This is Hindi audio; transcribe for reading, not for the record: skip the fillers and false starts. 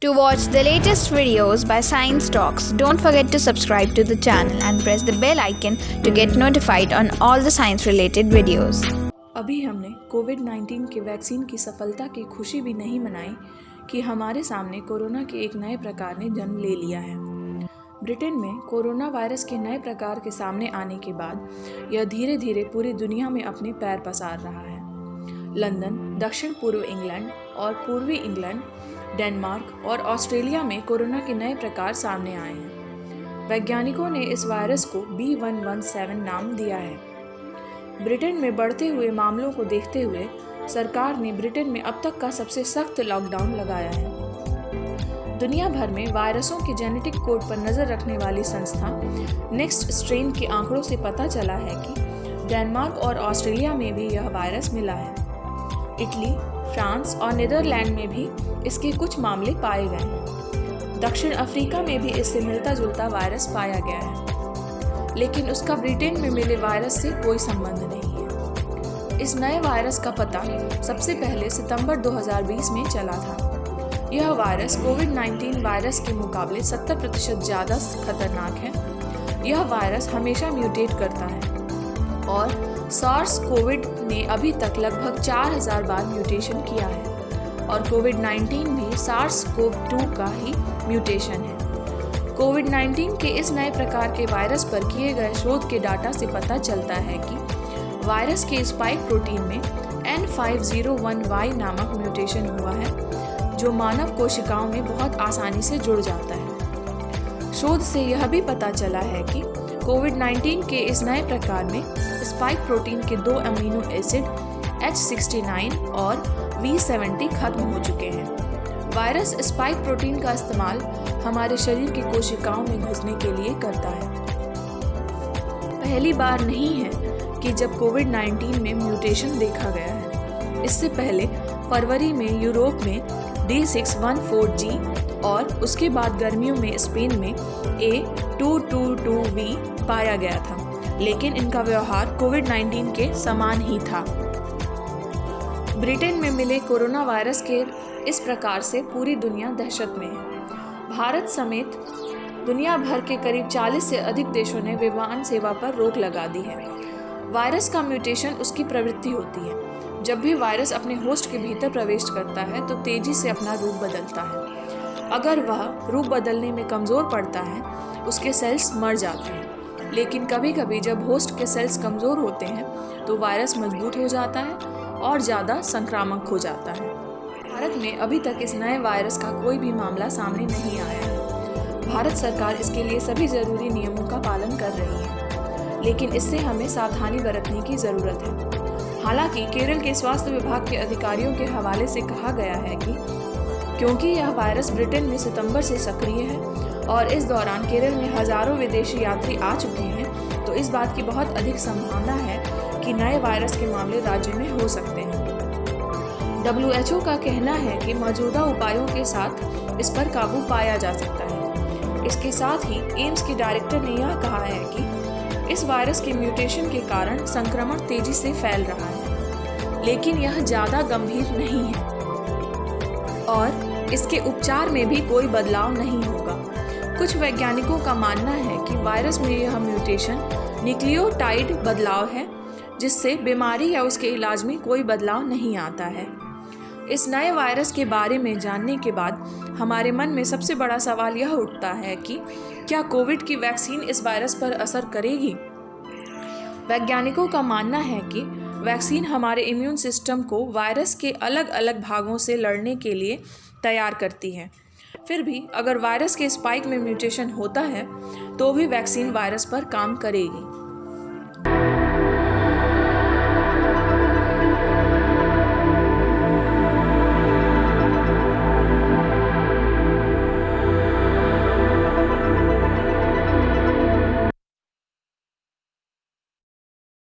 To watch the latest videos by Science Talks, don't forget to subscribe to the channel and press the bell icon to get notified on all the science related videos. अभी हमने कोविड-19 के वैक्सीन की सफलता की खुशी भी नहीं मनाई कि हमारे सामने कोरोना के एक नए प्रकार ने जन्म ले लिया है। ब्रिटेन में कोरोना वायरस के नए प्रकार के सामने आने के बाद यह धीरे धीरे पूरी दुनिया में अपने पैर पसार रहा है। लंदन, दक्षिण पूर्व इंग्लैंड और पूर्वी इंग्लैंड, डेनमार्क और ऑस्ट्रेलिया में कोरोना के नए प्रकार सामने आए हैं। वैज्ञानिकों ने इस वायरस को B117 नाम दिया है। ब्रिटेन में बढ़ते हुए मामलों को देखते हुए सरकार ने ब्रिटेन में अब तक का सबसे सख्त लॉकडाउन लगाया है। दुनिया भर में वायरसों के जेनेटिक कोड पर नज़र रखने वाली संस्था नेक्स्ट स्ट्रेन के आंकड़ों से पता चला है कि डेनमार्क और ऑस्ट्रेलिया में भी यह वायरस मिला है। इटली, फ्रांस और नीदरलैंड में भी इसके कुछ मामले पाए गए हैं। दक्षिण अफ्रीका में भी इससे मिलता जुलता वायरस पाया गया है, लेकिन उसका ब्रिटेन में मिले वायरस से कोई संबंध नहीं है। इस नए वायरस का पता सबसे पहले सितंबर 2020 में चला था। यह वायरस कोविड-19 वायरस के मुकाबले 70% ज़्यादा खतरनाक है। यह वायरस हमेशा म्यूटेट करता है और सार्स कोविड ने अभी तक लगभग 4000 बार म्यूटेशन किया है और कोविड-19 भी सार्स कोव 2 का ही म्यूटेशन है। कोविड-19 के इस नए प्रकार के वायरस पर किए गए शोध के डाटा से पता चलता है कि वायरस के स्पाइक प्रोटीन में N501Y नामक म्यूटेशन हुआ है, जो मानव कोशिकाओं में बहुत आसानी से जुड़ जाता है। शोध से यह भी पता चला है कि कोविड-19 के इस नए प्रकार में स्पाइक प्रोटीन के 2 अमीनो एसिड H69 और V70 खत्म हो चुके हैं। वायरस स्पाइक प्रोटीन का इस्तेमाल हमारे शरीर की कोशिकाओं में घुसने के लिए करता है। पहली बार नहीं है कि जब कोविड-19 में म्यूटेशन देखा गया है। इससे पहले फरवरी में यूरोप में D614G और उसके बाद गर्मियों में स्पेन में A222V पाया गया था, लेकिन इनका व्यवहार कोविड-19 के समान ही था। ब्रिटेन में मिले कोरोना वायरस के इस प्रकार से पूरी दुनिया दहशत में है। भारत समेत दुनिया भर के करीब 40 से अधिक देशों ने विमान सेवा पर रोक लगा दी है। वायरस का म्यूटेशन उसकी प्रवृत्ति होती है। जब भी वायरस अपने होस्ट के भीतर प्रवेश करता है तो तेजी से अपना रूप बदलता है। अगर वह रूप बदलने में कमज़ोर पड़ता है, उसके सेल्स मर जाते हैं। लेकिन कभी कभी जब होस्ट के सेल्स कमज़ोर होते हैं तो वायरस मजबूत हो जाता है और ज़्यादा संक्रामक हो जाता है। भारत में अभी तक इस नए वायरस का कोई भी मामला सामने नहीं आया है। भारत सरकार इसके लिए सभी ज़रूरी नियमों का पालन कर रही है, लेकिन इससे हमें सावधानी बरतने की ज़रूरत है। हालांकि केरल के स्वास्थ्य विभाग के अधिकारियों के हवाले से कहा गया है कि क्योंकि यह वायरस ब्रिटेन में सितंबर से सक्रिय है और इस दौरान केरल में हज़ारों विदेशी यात्री आ चुके हैं, तो इस बात की बहुत अधिक संभावना है कि नए वायरस के मामले राज्य में हो सकते हैं। WHO का कहना है कि मौजूदा उपायों के साथ इस पर काबू पाया जा सकता है। इसके साथ ही एम्स के डायरेक्टर ने यह कहा है कि इस वायरस के म्यूटेशन के कारण संक्रमण तेजी से फैल रहा है, लेकिन यह ज़्यादा गंभीर नहीं है और इसके उपचार में भी कोई बदलाव नहीं होगा। कुछ वैज्ञानिकों का मानना है कि वायरस में यह म्यूटेशन न्यूक्लियोटाइड बदलाव है, जिससे बीमारी या उसके इलाज में कोई बदलाव नहीं आता है। इस नए वायरस के बारे में जानने के बाद हमारे मन में सबसे बड़ा सवाल यह उठता है कि क्या कोविड की वैक्सीन इस वायरस पर असर करेगी? वैज्ञानिकों का मानना है कि वैक्सीन हमारे इम्यून सिस्टम को वायरस के अलग अलग भागों से लड़ने के लिए तैयार करती है। फिर भी अगर वायरस के स्पाइक में म्यूटेशन होता है तो भी वैक्सीन वायरस पर काम करेगी।